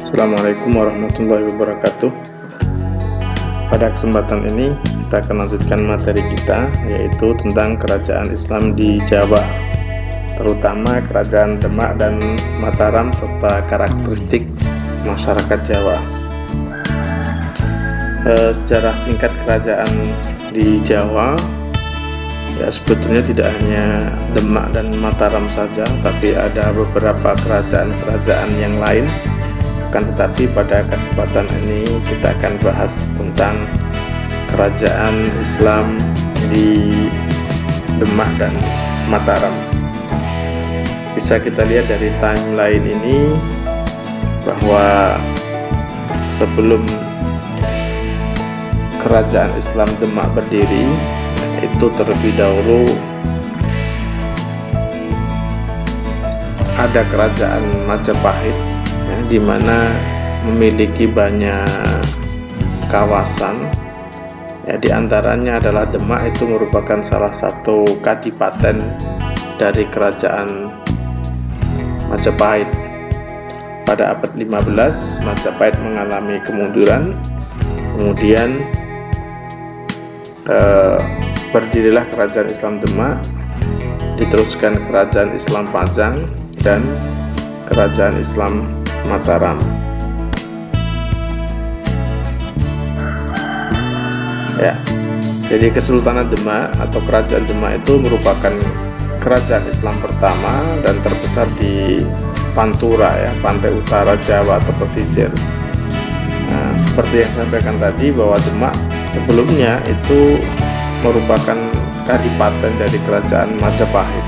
Assalamualaikum warahmatullahi wabarakatuh. Pada kesempatan ini kita akan lanjutkan materi kita, yaitu tentang kerajaan Islam di Jawa, terutama kerajaan Demak dan Mataram serta karakteristik masyarakat Jawa. Sejarah singkat kerajaan di Jawa, ya sebetulnya tidak hanya Demak dan Mataram saja, tapi ada beberapa kerajaan-kerajaan yang lain. Akan tetapi pada kesempatan ini kita akan bahas tentang kerajaan Islam di Demak dan Mataram. Bisa kita lihat dari timeline ini bahwa sebelum kerajaan Islam Demak berdiri, itu terlebih dahulu ada kerajaan Majapahit, ya, di mana memiliki banyak kawasan, ya, di antaranya adalah Demak. Itu merupakan salah satu kadipaten dari kerajaan Majapahit. Pada abad 15 Majapahit mengalami kemunduran, kemudian berdirilah kerajaan Islam Demak, diteruskan kerajaan Islam Pajang dan kerajaan Islam Mataram. Ya, jadi Kesultanan Demak atau Kerajaan Demak itu merupakan kerajaan Islam pertama dan terbesar di Pantura, ya, pantai utara Jawa atau pesisir. Nah, seperti yang saya sampaikan tadi bahwa Demak sebelumnya itu merupakan kadipaten dari kerajaan Majapahit.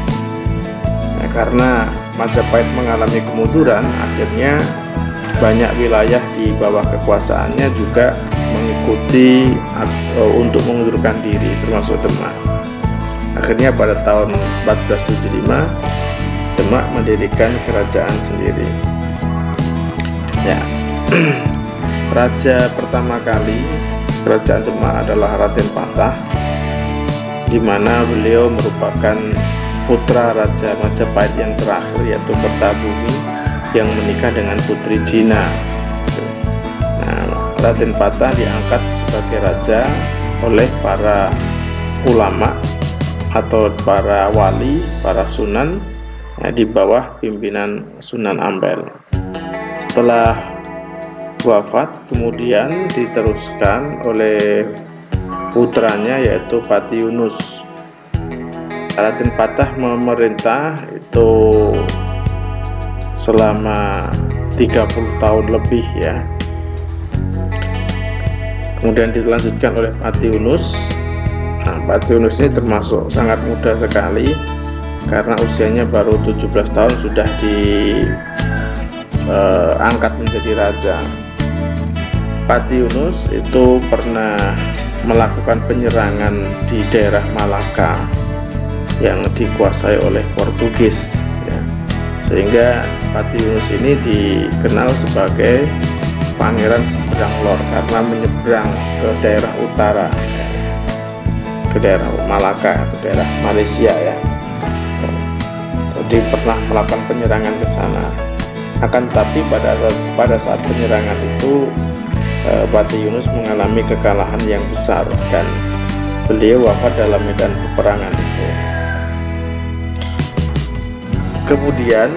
Nah, karena Majapahit mengalami kemunduran, akhirnya banyak wilayah di bawah kekuasaannya juga mengikuti untuk mengundurkan diri, termasuk Demak. Akhirnya pada tahun 1475 Demak mendirikan kerajaan sendiri. Ya, raja pertama kali kerajaan Demak adalah Raden Patah, di mana beliau merupakan putra Raja Majapahit yang terakhir, yaitu Kertabumi, yang menikah dengan putri Jina. Nah, Raden Patah diangkat sebagai raja oleh para ulama atau para wali, para sunan, ya, di bawah pimpinan Sunan Ampel. Setelah wafat, kemudian diteruskan oleh putranya, yaitu Pati Yunus. Raden Patah memerintah itu selama 30 tahun lebih, ya. Kemudian dilanjutkan oleh Pati Yunus. Nah, Pati Yunus ini termasuk sangat muda sekali karena usianya baru 17 tahun sudah diangkat menjadi raja. Pati Yunus itu pernah melakukan penyerangan di daerah Malaka yang dikuasai oleh Portugis, ya. Sehingga Pati Yunus ini dikenal sebagai Pangeran Seberang Lor karena menyeberang ke daerah utara, ya, ke daerah Malaka atau daerah Malaysia, ya. Jadi pernah melakukan penyerangan ke sana. Akan tetapi pada saat penyerangan itu Pati Yunus mengalami kekalahan yang besar dan beliau wafat dalam medan peperangan itu. Kemudian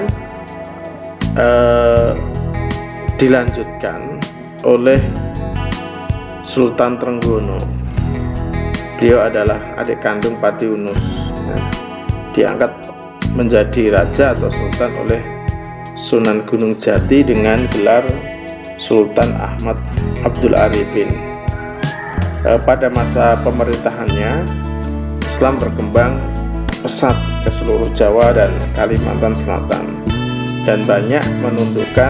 dilanjutkan oleh Sultan Trenggono. Beliau adalah adik kandung Pati Yunus, ya. Diangkat menjadi raja atau sultan oleh Sunan Gunung Jati dengan gelar Sultan Ahmad Abdul Arifin. Pada masa pemerintahannya, Islam berkembang pesat ke seluruh Jawa dan Kalimantan Selatan dan banyak menundukkan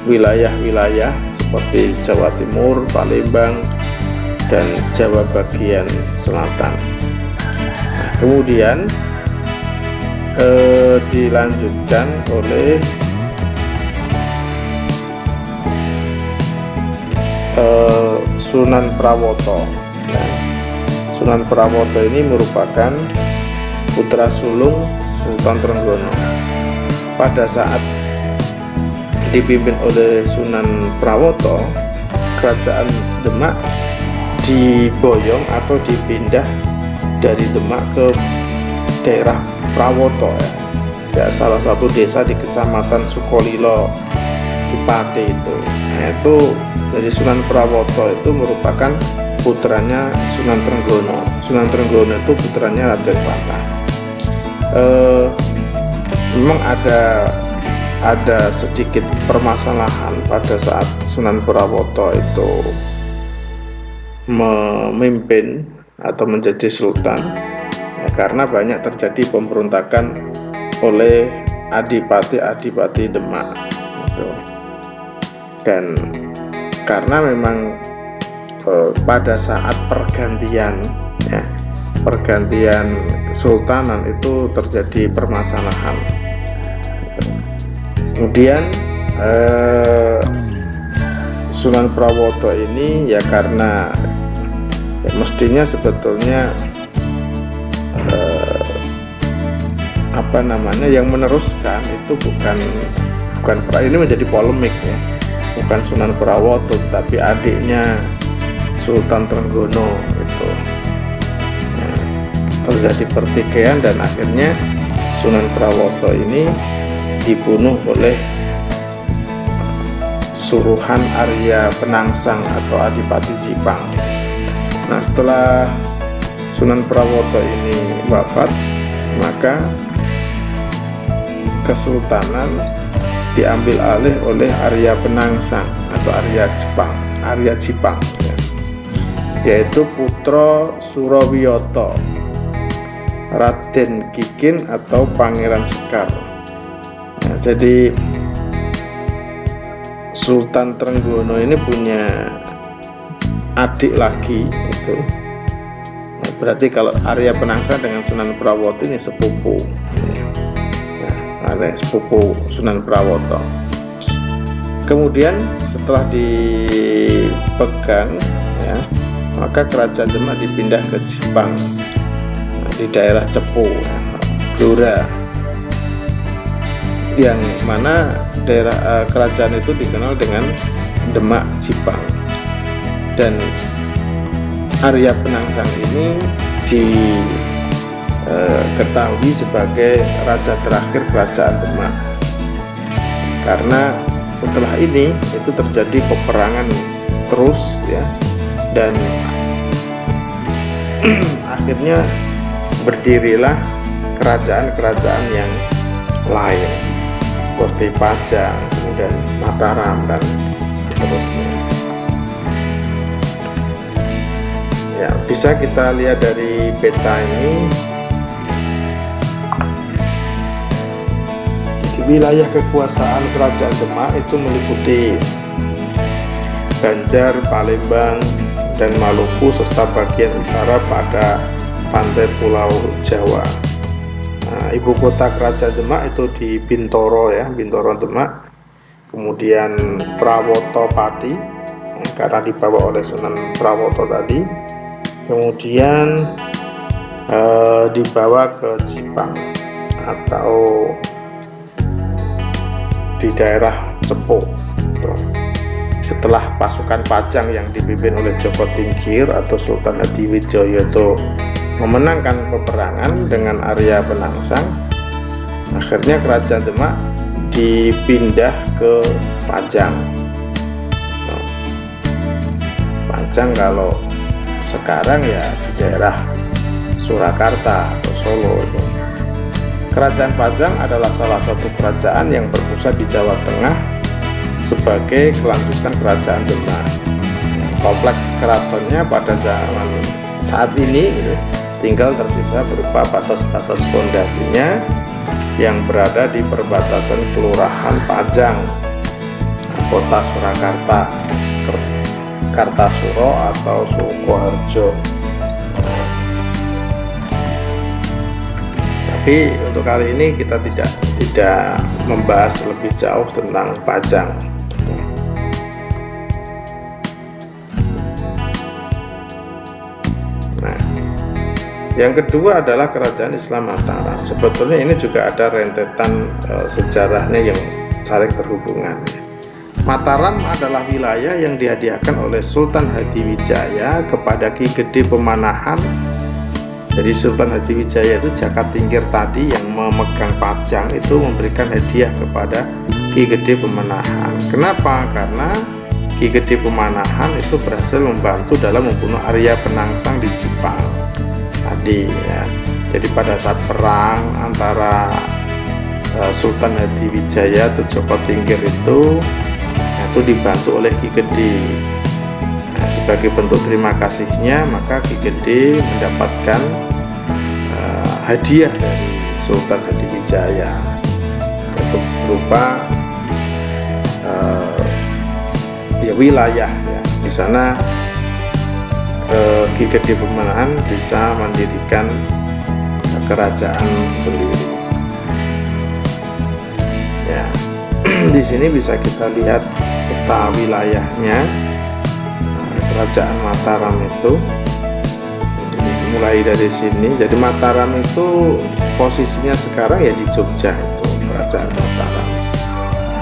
wilayah-wilayah seperti Jawa Timur, Palembang, dan Jawa bagian selatan. Nah, kemudian dilanjutkan oleh Sunan Prawoto. Nah, Sunan Prawoto ini merupakan putra sulung Sultan Trenggono. Pada saat dipimpin oleh Sunan Prawoto, kerajaan Demak diboyong atau dipindah dari Demak ke daerah Prawoto ya, salah satu desa di kecamatan Sukolilo di Pati itu. Nah, itu dari Sunan Prawoto itu merupakan putranya Sunan Trenggono. Sunan Trenggono itu putranya Raden Patah. Memang ada sedikit permasalahan pada saat Sunan Prawoto itu memimpin atau menjadi sultan ya, karena banyak terjadi pemberontakan oleh adipati Demak gitu. Dan karena memang pada saat pergantian ya, pergantian kesultanan itu terjadi permasalahan. Kemudian Sunan Prawoto ini ya karena ya, mestinya sebetulnya yang meneruskan itu bukan ini menjadi polemik ya, bukan Sunan Prawoto tapi adiknya Sultan Trenggono itu ya, terjadi pertikaian dan akhirnya Sunan Prawoto ini dibunuh oleh suruhan Arya Penangsang atau Adipati Jipang. Nah, setelah Sunan Prawoto ini wafat, maka kesultanan diambil alih oleh Arya Penangsang atau Arya Jipang ya, yaitu putra Surawiyoto, Raden Kikin atau Pangeran Sekar. Nah, jadi Sultan Trenggono ini punya adik lagi itu. Nah, berarti kalau Arya Penangsang dengan Sunan Prawoto ini sepupu. Nah, sepupu Sunan Prawoto. Kemudian setelah dipegang ya, maka kerajaan Demak dipindah ke Jipang di daerah Cepu, Blora, yang mana daerah kerajaan itu dikenal dengan Demak Jipang. Dan Arya Penangsang ini diketahui sebagai raja terakhir kerajaan Demak, karena setelah ini itu terjadi peperangan terus ya, dan akhirnya berdirilah kerajaan-kerajaan yang lain seperti Pajang, kemudian Mataram dan seterusnya. Ya, bisa kita lihat dari peta ini. Di wilayah kekuasaan kerajaan Demak itu meliputi Banjar, Palembang, dan Maluku serta bagian utara pada pantai Pulau Jawa. Nah, ibu kota kerajaan Demak itu di Bintoro ya, Bintoro Demak. Kemudian Prawoto Pati ya, karena dibawa oleh Sunan Prawoto tadi. Kemudian dibawa ke Jipang atau di daerah Cepu. Setelah pasukan Pajang yang dipimpin oleh Joko Tingkir atau Sultan Hadiwijoyo itu memenangkan peperangan dengan Arya Penangsang, akhirnya kerajaan Demak dipindah ke Pajang. Pajang kalau sekarang ya di daerah Surakarta atau Solo itu. Kerajaan Pajang adalah salah satu kerajaan yang berpusat di Jawa Tengah sebagai kelanjutan kerajaan Demak. Kompleks keratonnya pada zaman saat ini gitu, tinggal tersisa berupa batas-batas fondasinya yang berada di perbatasan Kelurahan Pajang, Kota Surakarta, Kartasuro atau Sukoharjo. Tapi untuk kali ini kita tidak membahas lebih jauh tentang Pajang. Nah, yang kedua adalah kerajaan Islam Mataram. Sebetulnya ini juga ada rentetan sejarahnya yang saling terhubungan. Mataram adalah wilayah yang dihadiahkan oleh Sultan Hadiwijaya kepada Ki Gede Pemanahan. Jadi Sultan Hadiwijaya itu Jakatingkir tadi yang memegang Pajang itu memberikan hadiah kepada Ki Gede Pemanahan. Kenapa? Karena Ki Gede Pemanahan itu berhasil membantu dalam membunuh Arya Penangsang di Jepang tadi ya. Jadi pada saat perang antara Sultan Hadiwijaya atau Joko Tingkir itu dibantu oleh Ki Gede. Nah, sebagai bentuk terima kasihnya maka Ki Gede mendapatkan hadiah dari Sultan Hadiwijaya untuk berupa wilayah ya. Di sana Ki Gede Pemanahan bisa mendirikan kerajaan sendiri ya. Di sini bisa kita lihat peta wilayahnya kerajaan Mataram itu. Jadi, mulai dari sini. Jadi Mataram itu posisinya sekarang ya di Jogja itu kerajaan Mataram.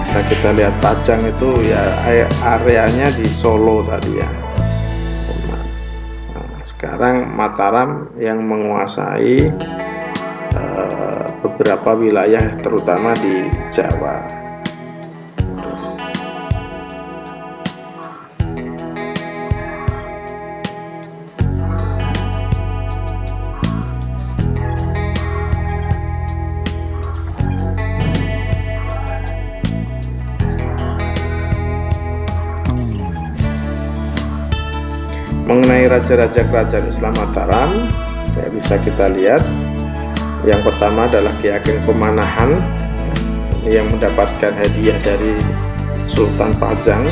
Bisa kita lihat Pajang itu ya areanya di Solo tadi ya. Nah, sekarang Mataram yang menguasai beberapa wilayah terutama di Jawa. Mengenai raja-raja kerajaan Islam Mataram ya, bisa kita lihat yang pertama adalah Ki Ageng Pemanahan yang mendapatkan hadiah dari Sultan Pajang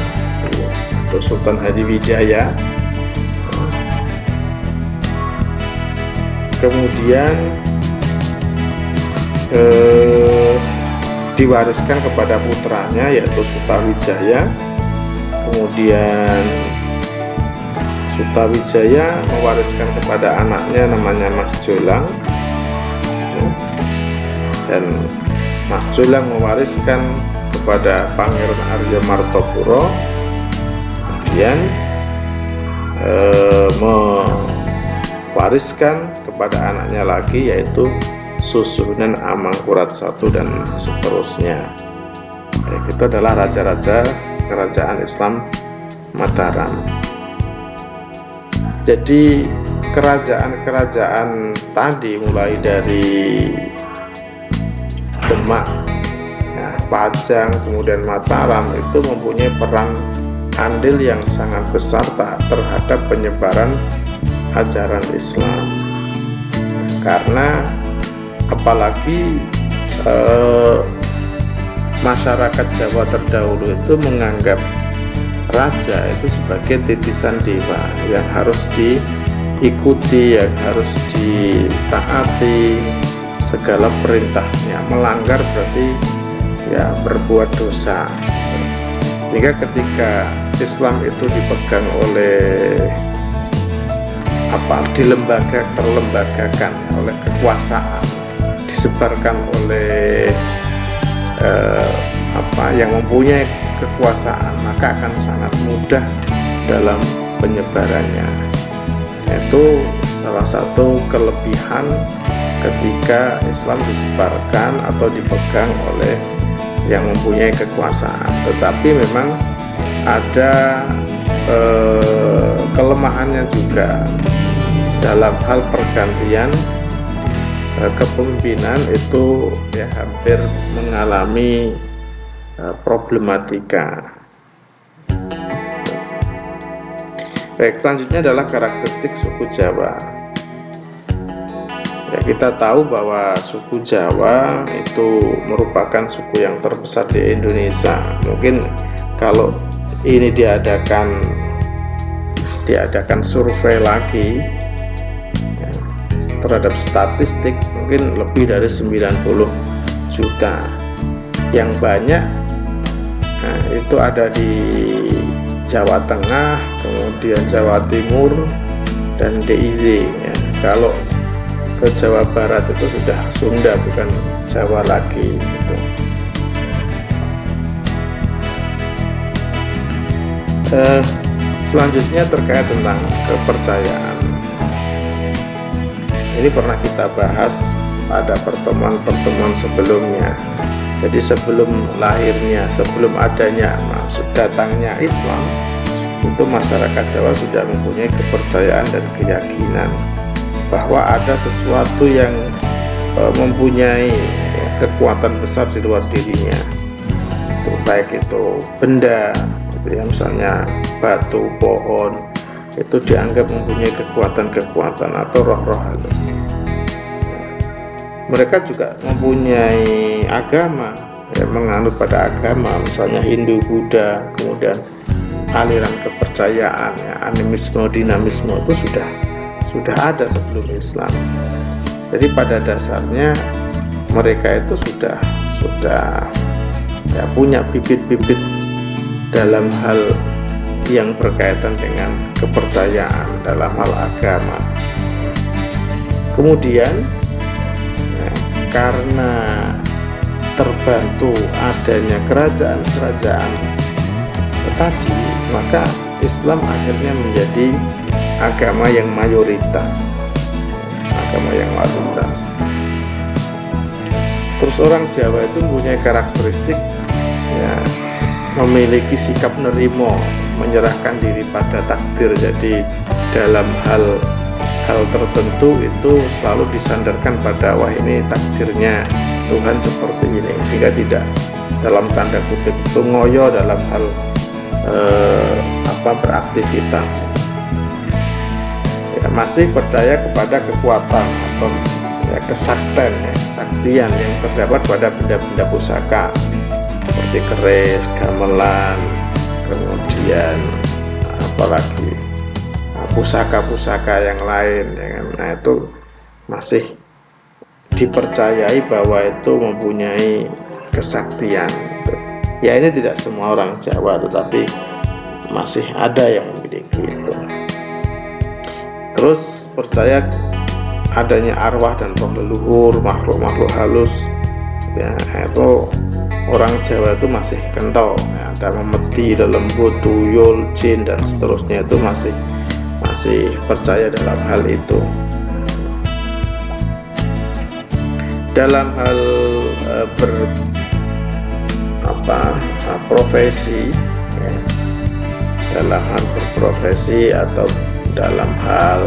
atau Sultan Hadiwijaya. Kemudian diwariskan kepada putranya yaitu Sutawijaya. Kemudian Sutawijaya mewariskan kepada anaknya namanya Mas Jolang, dan Mas Jolang mewariskan kepada Pangeran Arya Martopuro. Kemudian mewariskan kepada anaknya lagi yaitu Susuhunan Amangkurat I dan seterusnya. Itu adalah raja-raja kerajaan Islam Mataram. Jadi kerajaan-kerajaan tadi mulai dari Demak, ya, Pajang, kemudian Mataram itu mempunyai peran andil yang sangat besar terhadap penyebaran ajaran Islam. Karena apalagi masyarakat Jawa terdahulu itu menganggap raja itu sebagai titisan dewa yang harus diikuti, yang harus ditaati segala perintahnya. Melanggar berarti ya berbuat dosa. Sehingga ketika Islam itu dipegang oleh terlembagakan oleh kekuasaan, disebarkan oleh yang mempunyai kekuasaan, maka akan sangat mudah dalam penyebarannya. Itu salah satu kelebihan ketika Islam disebarkan atau dipegang oleh yang mempunyai kekuasaan. Tetapi memang ada kelemahannya juga dalam hal pergantian kepemimpinan itu ya hampir mengalami problematika. Baik, selanjutnya adalah karakteristik suku Jawa. Ya, kita tahu bahwa suku Jawa itu merupakan suku yang terbesar di Indonesia. Mungkin kalau ini diadakan survei lagi ya, terhadap statistik, mungkin lebih dari 90 juta. Yang banyak itu ada di Jawa Tengah, kemudian Jawa Timur, dan DIY ya. Kalau ke Jawa Barat itu sudah Sunda, bukan Jawa lagi gitu. Selanjutnya terkait tentang kepercayaan. Ini pernah kita bahas pada pertemuan-pertemuan sebelumnya. Jadi sebelum lahirnya, sebelum adanya, maksud datangnya Islam, itu masyarakat Jawa sudah mempunyai kepercayaan dan keyakinan bahwa ada sesuatu yang mempunyai kekuatan besar di luar dirinya. Itu baik itu benda, gitu ya, misalnya batu, pohon, itu dianggap mempunyai kekuatan-kekuatan atau roh-roh itu. Mereka juga mempunyai agama, ya, menganut pada agama, misalnya Hindu, Buddha, kemudian aliran kepercayaan, ya, animisme, dinamisme itu sudah ada sebelum Islam. Jadi pada dasarnya mereka itu sudah ya, punya bibit-bibit dalam hal yang berkaitan dengan kepercayaan dalam hal agama. Kemudian karena terbantu adanya kerajaan-kerajaan tadi, maka Islam akhirnya menjadi agama yang mayoritas. Terus orang Jawa itu mempunyai karakteristik, ya, memiliki sikap nerimo, menyerahkan diri pada takdir. Jadi dalam hal tertentu itu selalu disandarkan pada wah ini takdirnya Tuhan seperti ini, sehingga tidak dalam tanda kutip itu ngoyo dalam hal beraktivitas. Ya, masih percaya kepada kekuatan atau ya, kesaktian yang terdapat pada benda-benda pusaka seperti keris, gamelan, kemudian apalagi pusaka-pusaka yang lain, ya. Nah itu masih dipercayai bahwa itu mempunyai kesaktian. Ya ini tidak semua orang Jawa, tetapi masih ada yang memiliki itu. Terus percaya adanya arwah dan roh leluhur, makhluk-makhluk halus, ya itu orang Jawa itu masih kental, ya, ada memeti, lembut, tuyul, jin dan seterusnya, itu masih percaya dalam hal itu. Dalam hal profesi, ya, dalam hal berprofesi atau dalam hal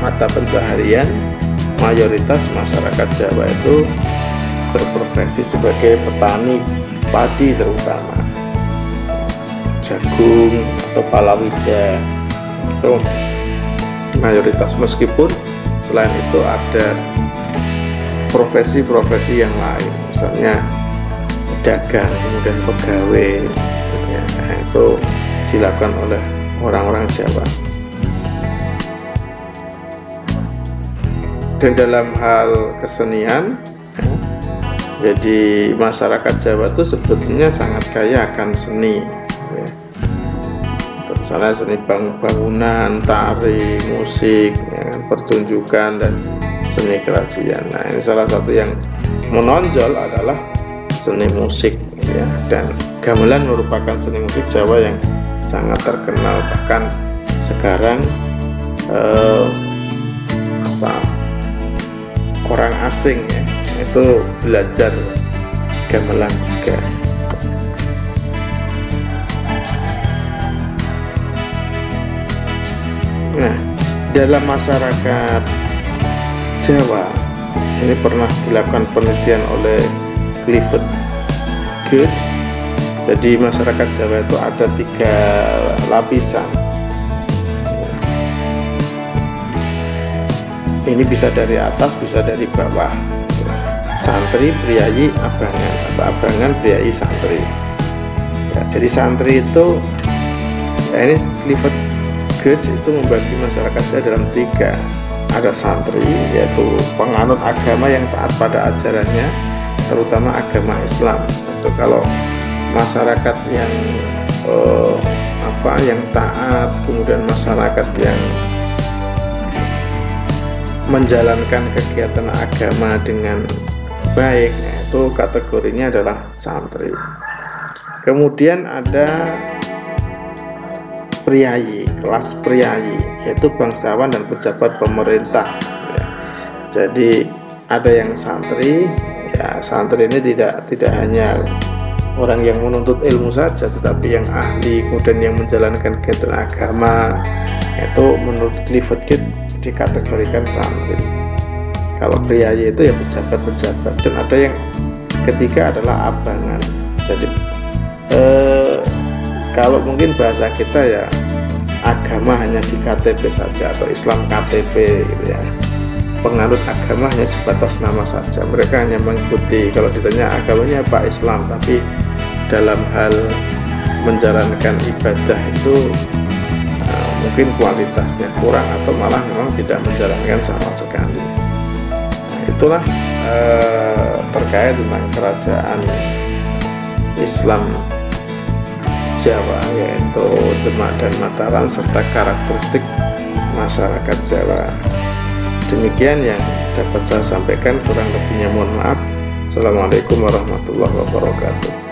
mata pencaharian, mayoritas masyarakat Jawa itu berprofesi sebagai petani padi, terutama jagung atau palawija, itu mayoritas. Meskipun selain itu ada profesi-profesi yang lain, misalnya dagang, kemudian pegawai, ya, itu dilakukan oleh orang-orang Jawa. Dan dalam hal kesenian, ya, jadi masyarakat Jawa itu sebetulnya sangat kaya akan seni, ya. Misalnya seni bangunan, tari, musik, ya, pertunjukan dan seni kerajinan. Nah ini salah satu yang menonjol adalah seni musik, ya, dan gamelan merupakan seni musik Jawa yang sangat terkenal. Bahkan sekarang orang asing, ya, itu belajar gamelan juga. Nah, dalam masyarakat Jawa ini pernah dilakukan penelitian oleh Clifford Geertz. Jadi masyarakat Jawa itu ada 3 lapisan. Ini bisa dari atas, bisa dari bawah. Santri, priyayi, abangan, atau abangan, priyayi, santri. Ya, jadi santri itu, ya, ini Clifford Geertz itu membagi masyarakat Jawa dalam 3. Ada santri, yaitu penganut agama yang taat pada ajarannya, terutama agama Islam. Itu kalau masyarakat yang yang taat, kemudian masyarakat yang menjalankan kegiatan agama dengan baik, itu kategorinya adalah santri. Kemudian ada priyayi, kelas priyayi, yaitu bangsawan dan pejabat pemerintah ya. Jadi ada yang santri ya, santri ini tidak hanya orang yang menuntut ilmu saja, tetapi yang ahli, kemudian yang menjalankan kegiatan agama, itu menurut Clifford Geertz dikategorikan santri. Kalau priyayi itu ya pejabat-pejabat, dan ada yang ketiga adalah abangan. Jadi kalau mungkin bahasa kita ya agama hanya di KTP saja, atau Islam KTP gitu ya. Penganut agama hanya sebatas nama saja, mereka hanya mengikuti. Kalau ditanya agamanya apa, Islam, tapi dalam hal menjalankan ibadah itu mungkin kualitasnya kurang, atau malah memang tidak menjalankan sama sekali. Nah, itulah terkait tentang kerajaan Islam Jawa, yaitu Demak dan Mataram, serta karakteristik masyarakat Jawa. Demikian yang dapat saya sampaikan, kurang lebihnya mohon maaf. Assalamualaikum warahmatullahi wabarakatuh.